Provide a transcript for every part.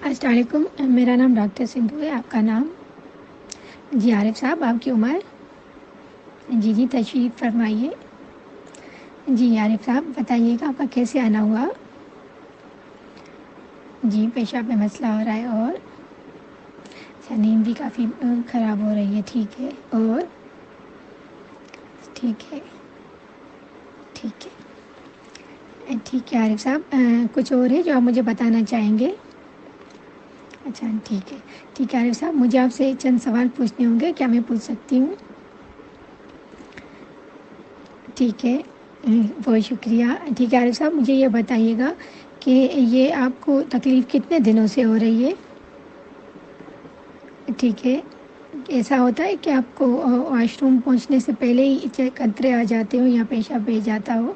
السلام علیکم، میرا نام ڈاکٹر سندھو ہے۔ آپ کا نام؟ جی عارف صاحب، آپ کی عمر؟ جی تشریف فرمائیے۔ جی عارف صاحب بتائیے گا آپ کا کیسے آنا ہوا؟ جی پیشاب میں مسئلہ ہو رہا ہے اور نیند بھی کافی خراب ہو رہی ہے، ٹھیک ہے، اور ٹھیک ہے عارف صاحب، کچھ اور ہے جو آپ مجھے بتانا چاہیں گے؟ اچھا ٹھیک ہے عارف صاحب، مجھے آپ سے چند سوال پوچھنے ہوں گے، کیا میں پوچھ سکتی ہوں؟ ٹھیک ہے، بہت شکریہ۔ ٹھیک ہے عارف صاحب، مجھے یہ بتائیے گا کہ یہ آپ کو تکلیف کتنے دنوں سے ہو رہی ہے؟ ٹھیک ہے، ایسا ہوتا ہے کہ آپ کو واش روم پہنچنے سے پہلے ہی قطرے آ جاتے ہو یا پیشاب بہہ جاتا ہو؟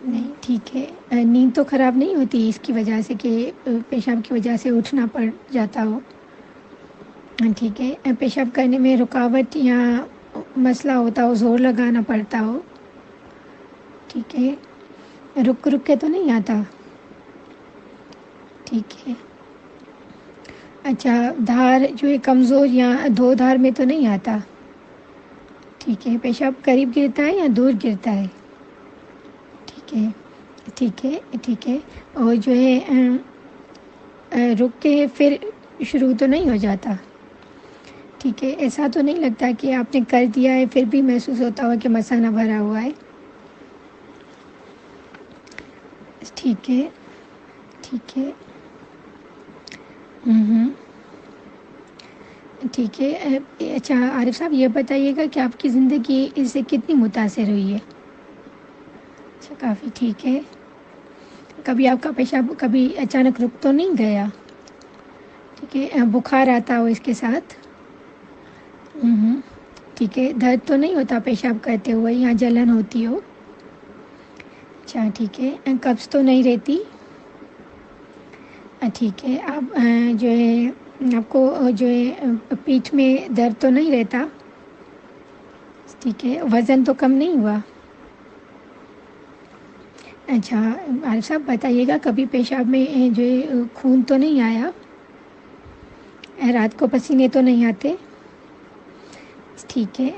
نہیں، ٹھیک ہے۔ نیند تو خراب نہیں ہوتی اس کی وجہ سے کہ پیشاب کی وجہ سے اٹھنا پڑ جاتا ہو؟ ٹھیک ہے، پیشاب کرنے میں رکاوٹ یا مسئلہ ہوتا ہو، زور لگانا پڑتا ہو؟ ٹھیک ہے، رک کے تو نہیں آتا؟ ٹھیک ہے، اچھا، دھار جو ہے کمزور یا دو دھار میں تو نہیں آتا؟ ٹھیک ہے، پیشاب قریب گرتا ہے یا دور گرتا ہے؟ ٹھیک ہے، اور جو ہے رک کے پھر شروع تو نہیں ہو جاتا؟ ٹھیک ہے، ایسا تو نہیں لگتا کہ آپ نے کر دیا ہے پھر بھی محسوس ہوتا ہو کہ مثانہ بھرا ہوا ہے؟ ٹھیک ہے ٹھیک ہے، اچھا عارف صاحب یہ بتائیے گا کہ آپ کی زندگی اس سے کتنی متاثر ہوئی ہے؟ اچھا کافی، ٹھیک ہے۔ کبھی آپ کا پیشاب کبھی اچانک رک تو نہیں گیا؟ ٹھیک ہے، بخار آتا ہو اس کے ساتھ؟ ٹھیک ہے، درد تو نہیں ہوتا پیشاب کرتے ہوئے یا جلن ہوتی ہو؟ اچھا ٹھیک ہے، قبض تو نہیں رہتی؟ ٹھیک ہے، آپ جو ہے آپ کو جو ہے پیٹھ میں درد تو نہیں رہتا؟ ٹھیک ہے، وزن تو کم نہیں ہوا؟ اچھا عارف صاحب بتائیے گا کبھی پیشاب میں جو ہے خون تو نہیں آیا؟ رات کو پسینے تو نہیں آتے؟ ٹھیک ہے،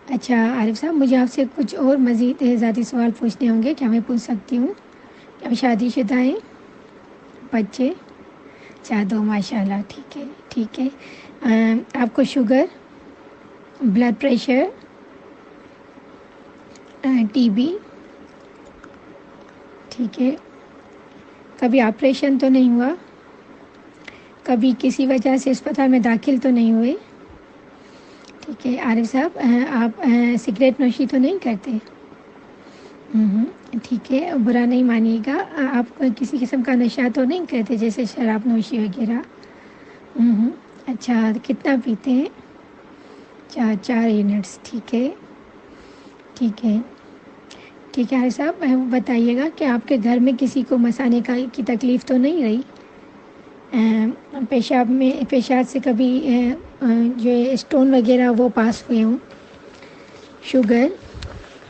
اچھا عارف صاحب مجھے آپ سے کچھ اور مزید ذاتی سوال پوچھنے ہوں گے، کیا میں پوچھ سکتی ہوں؟ کیا شادی شدہ ہیں؟ بچے؟ اچھا، دو، ماشاء اللہ، ٹھیک ہے۔ آپ کو sugar, blood pressure, T B? ٹھیک ہے، کبھی آپریشن تو نہیں ہوا؟ کبھی کسی وجہ سے اسپتال میں داخل تو نہیں ہوئے؟ ٹھیک ہے عارف صاحب، آپ سگریٹ نوشی تو نہیں کرتے؟ ٹھیک ہے، برا نہیں مانیے گا، آپ کسی قسم کا نشہ تو نہیں کرتے جیسے شراب نوشی وغیرہ؟ اچھا، کتنا پیتے ہیں؟ 4 یونٹس، ٹھیک ہے عارف صاحب بتائیے گا کہ آپ کے گھر میں کسی کو مثانے کی تکلیف تو نہیں رہی؟ پیشاب سے کبھی جو ہے اسٹون وغیرہ وہ پاس ہوئے ہوں؟ شوگر،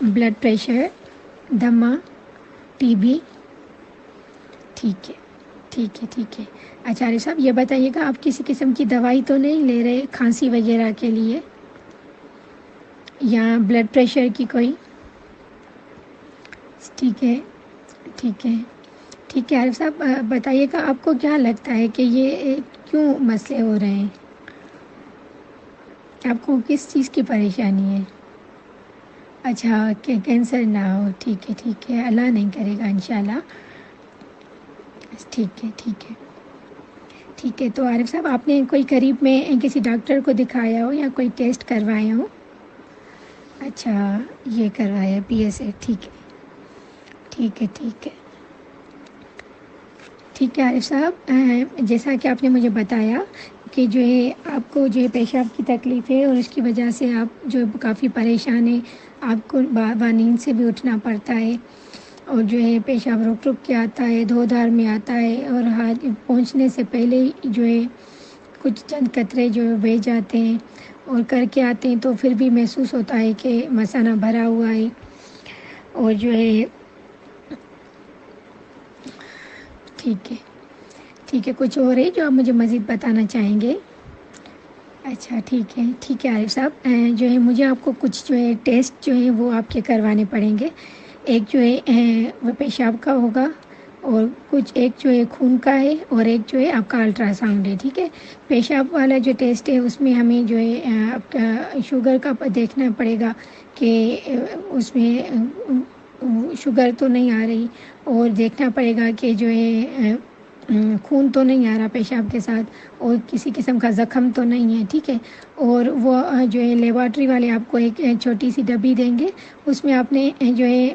بلڈ پریشر، دمہ، ٹی بی؟ ٹھیک ہے۔ اچھا عارف صاحب یہ بتائیے گا آپ کسی قسم کی دوائی تو نہیں لے رہے کھانسی وغیرہ کے لیے یا بلڈ پریشر کی کوئی؟ ٹھیک ہے عارف صاحب بتائیے گا آپ کو کیا لگتا ہے کہ یہ کیوں مسئلے ہو رہے ہیں؟ آپ کو کس چیز کی پریشانی ہے؟ اچھا کہ کینسر نہ ہو، ٹھیک ہے، اللہ نہیں کرے گا انشاءاللہ۔ ٹھیک ہے، تو عارف صاحب آپ نے کوئی قریب میں کسی ڈاکٹر کو دکھایا ہو یا کوئی ٹیسٹ کروائے ہو؟ اچھا، یہ کروایا پی ایس اے، ٹھیک ہے عارف صاحب، جیسا کہ آپ نے مجھے بتایا کہ جو ہے آپ کو جو ہے پیشاب کی تکلیف ہے اور اس کی وجہ سے آپ جو کافی پریشان ہیں، آپ کو نیند سے بھی اٹھنا پڑتا ہے اور جو ہے پیشاب رک کے آتا ہے، دو دھار میں آتا ہے اور ہاتھ پہنچنے سے پہلے ہی جو ہے کچھ چند قطرے جو بہہ جاتے ہیں اور کر کے آتے ہیں تو پھر بھی محسوس ہوتا ہے کہ مثانہ بھرا ہوا ہے اور جو ہے ٹھیک ہے ٹھیک ہے، کچھ اور ہے جو آپ مجھے مزید بتانا چاہیں گے؟ اچھا ٹھیک ہے عارف صاحب، جو ہے مجھے آپ کو کچھ جو ہے ٹیسٹ جو ہے وہ آپ کے کروانے پڑیں گے۔ ایک جو ہے وہ پیشاب کا ہوگا، اور کچھ ایک جو ہے خون کا ہے، اور ایک جو ہے آپ کا الٹرا ساؤنڈ ہے۔ ٹھیک ہے، پیشاب والا جو ٹیسٹ ہے اس میں ہمیں جو ہے آپ کا شوگر کا دیکھنا پڑے گا کہ اس میں شوگر تو نہیں آ رہی، اور دیکھنا پڑے گا کہ جو ہے خون تو نہیں آ رہا پیشاب کے ساتھ، اور کسی قسم کا زخم تو نہیں ہے۔ ٹھیک ہے، اور وہ جو ہے لیبارٹری والے آپ کو ایک چھوٹی سی ڈبی دیں گے، اس میں آپ نے جو ہے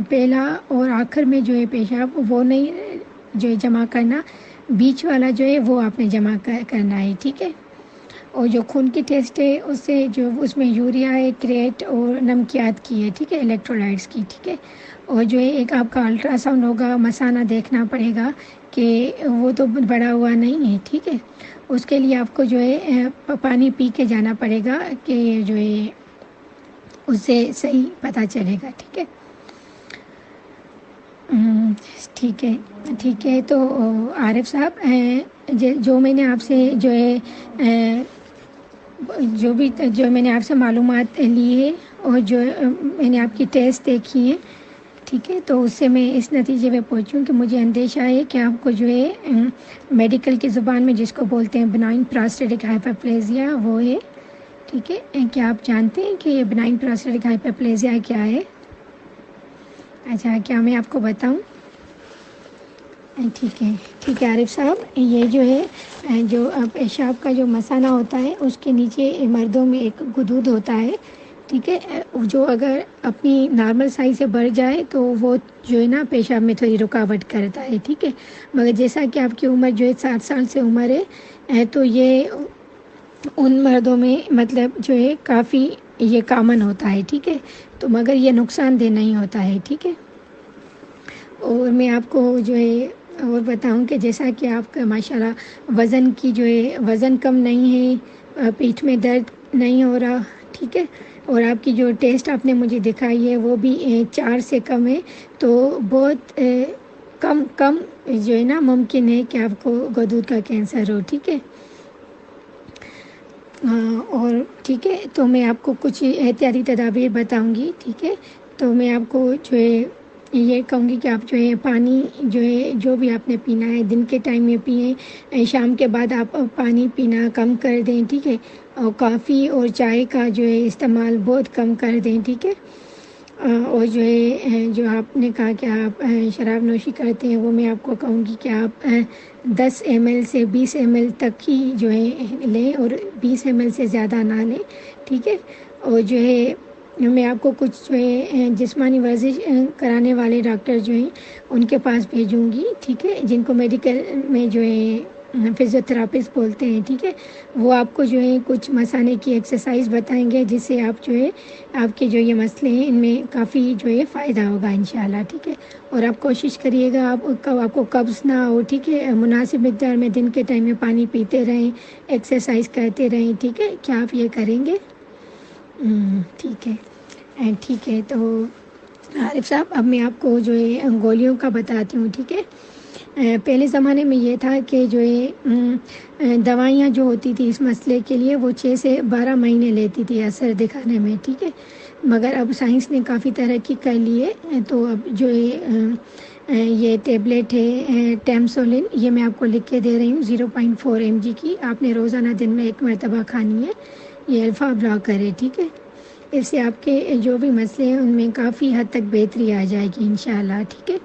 پہلا اور آخر میں جو ہے پیشاب وہ نہیں جو ہے جمع کرنا، بیچ والا جو ہے وہ آپ نے جمع کرنا ہے۔ ٹھیک ہے، اور جو خون کی ٹیسٹ ہے اس سے جو اس میں یوریا ہے، کریٹ اور نمکیات کی ہے۔ ٹھیک ہے، الیکٹرولائٹس کی۔ ٹھیک ہے، اور جو ہے ایک آپ کا الٹرا ساؤنڈ ہوگا، مثانہ دیکھنا پڑے گا کہ وہ تو بڑا ہوا نہیں ہے۔ ٹھیک ہے، اس کے لیے آپ کو جو ہے پانی پی کے جانا پڑے گا کہ جو ہے اس سے صحیح پتہ چلے گا۔ ٹھیک ہے، ٹھیک ہے تو عارف صاحب، جو میں نے آپ سے جو ہے جو میں نے آپ سے معلومات لی ہے، اور جو میں نے آپ کی ٹیسٹ دیکھی ہے، ٹھیک ہے، تو اس سے میں اس نتیجے پہ پہنچی ہوں کہ مجھے اندیشہ ہے کہ آپ کو جو ہے میڈیکل کی زبان میں جس کو بولتے ہیں بنائن پراسٹیٹک ہائپرپلیزیا وہ ہے۔ ٹھیک ہے، کیا آپ جانتے ہیں کہ یہ بنائن پراسٹیٹک ہائپرپلیزیا کیا ہے؟ اچھا، کیا میں آپ کو بتاؤں؟ ٹھیک ہے عارف صاحب، یہ جو ہے جو پیشاب کا جو مثانہ ہوتا ہے اس کے نیچے مردوں میں ایک غدود ہوتا ہے۔ ٹھیک ہے، جو اگر اپنی نارمل سائز سے بڑھ جائے تو وہ جو ہے نا پیشاب میں تھوڑی رکاوٹ کرتا ہے۔ ٹھیک ہے، مگر جیسا کہ آپ کی عمر جو ہے 7 سال سے عمر ہے تو یہ ان مردوں میں مطلب جو ہے کافی یہ کامن ہوتا ہے۔ ٹھیک ہے، تو مگر یہ نقصان دہ نہیں ہوتا ہے۔ ٹھیک ہے، اور میں آپ کو جو ہے اور بتاؤں کہ جیسا کہ آپ کا ماشاءاللہ وزن کی جو ہے وزن کم نہیں ہے، پیٹھ میں درد نہیں ہو رہا۔ ٹھیک ہے، اور آپ کی جو ٹیسٹ آپ نے مجھے دکھائی ہے وہ بھی 4 سے کم ہے، تو بہت کم جو ہے نا ممکن ہے کہ آپ کو غدود کا کینسر ہو۔ ٹھیک ہے، اور ٹھیک ہے، تو میں آپ کو کچھ احتیاطی تدابیر بتاؤں گی۔ ٹھیک ہے، تو میں آپ کو جو ہے یہ کہوں گی کہ آپ جو ہے پانی جو ہے جو بھی آپ نے پینا ہے دن کے ٹائم میں پئیں، شام کے بعد آپ پانی پینا کم کر دیں۔ ٹھیک ہے، اور کافی اور چائے کا جو ہے استعمال بہت کم کر دیں۔ ٹھیک ہے، اور جو ہے جو آپ نے کہا کہ آپ شراب نوشی کرتے ہیں، وہ میں آپ کو کہوں گی کہ آپ 10 ml سے 20 ml تک ہی جو ہے لیں، اور 20 ml سے زیادہ نہ لیں۔ ٹھیک ہے، اور جو ہے میں آپ کو کچھ جو ہے جسمانی ورزش کرانے والے ڈاکٹر جو ہیں ان کے پاس بھیجوں گی۔ ٹھیک ہے، جن کو میڈیکل میں جو ہے فزیو تھراپسٹ بولتے ہیں۔ ٹھیک ہے، وہ آپ کو جو ہے کچھ مثانے کی ایکسرسائز بتائیں گے، جس سے آپ جو ہے آپ کے جو یہ مسئلے ہیں ان میں کافی جو ہے فائدہ ہوگا انشاءاللہ۔ ٹھیک ہے، اور آپ کوشش کریے گا آپ کو قبض نہ ہو۔ ٹھیک ہے، مناسب مقدار میں دن کے ٹائم میں پانی پیتے رہیں، ایکسرسائز کرتے رہیں۔ ٹھیک ہے، کیا آپ یہ کریں گے؟ ٹھیک ہے تو عارف صاحب، اب میں آپ کو جو ہے گولیوں کا بتاتی ہوں۔ ٹھیک ہے، پہلے زمانے میں یہ تھا کہ جو ہے دوائیاں جو ہوتی تھی اس مسئلے کے لیے وہ 6 سے 12 مہینے لیتی تھی اثر دکھانے میں۔ ٹھیک ہے، مگر اب سائنس نے کافی ترقی کر لی ہے، تو اب جو ہے یہ ٹیبلٹ ہے ٹیمسولن، یہ میں آپ کو لکھ کے دے رہی ہوں 0.4 mg کی، آپ نے روزانہ دن میں 1 مرتبہ کھانی ہے۔ یہ الفا بلاکر ہے۔ ٹھیک ہے، اس سے آپ کے جو بھی مسئلے ہیں ان میں کافی حد تک بہتری آ جائے گی انشاءاللہ۔ ٹھیک ہے،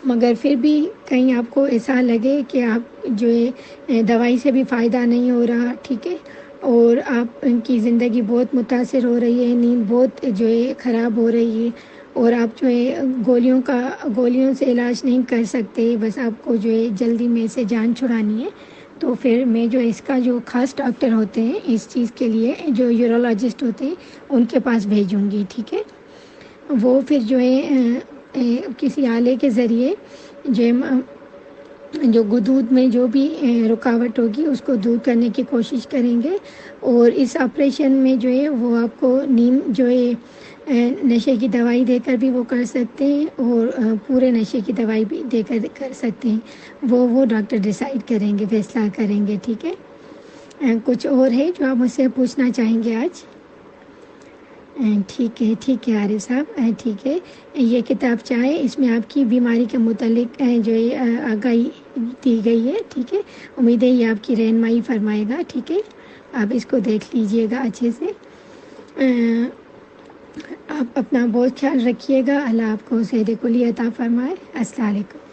مگر پھر بھی کہیں آپ کو ایسا لگے کہ آپ جو ہے دوائی سے بھی فائدہ نہیں ہو رہا، ٹھیک ہے، اور آپ کی زندگی بہت متاثر ہو رہی ہے، نیند بہت جو ہے خراب ہو رہی ہے، اور آپ جو ہے گولیوں سے علاج نہیں کر سکتے، بس آپ کو جو ہے جلدی میں سے جان چھڑانی ہے، تو پھر میں جو اس کا جو خاص ڈاکٹر ہوتے ہیں اس چیز کے لیے جو یورولوجسٹ ہوتے ہیں ان کے پاس بھیجوں گی۔ ٹھیک ہے، وہ پھر جو ہے کسی آلے کے ذریعے جو غدود میں جو بھی رکاوٹ ہوگی اس کو دور کرنے کی کوشش کریں گے، اور اس آپریشن میں جو ہے وہ آپ کو نیند جو ہے نشے کی دوائی دے کر بھی وہ کر سکتے ہیں، اور پورے نشے کی دوائی بھی دے کر سکتے ہیں، وہ ڈاکٹر ڈیسائیڈ کریں گے، فیصلہ کریں گے، ٹھیک ہے۔ کچھ اور ہے جو آپ مجھ سے پوچھنا چاہیں گے آج؟ ٹھیک ہے عارف صاحب، ٹھیک ہے۔ یہ کتاب چاہے اس میں آپ کی بیماری کے متعلق جو آگاہی دی گئی ہے، ٹھیک ہے۔ امید ہے یہ آپ کی رہنمائی فرمائے گا، ٹھیک ہے۔ آپ اس کو دیکھ لیجئے گا اچھے سے۔ آپ اپنا بہت خیال رکھیے گا، اللہ آپ کو صحت کلی عطا فرمائے۔ السلام علیکم۔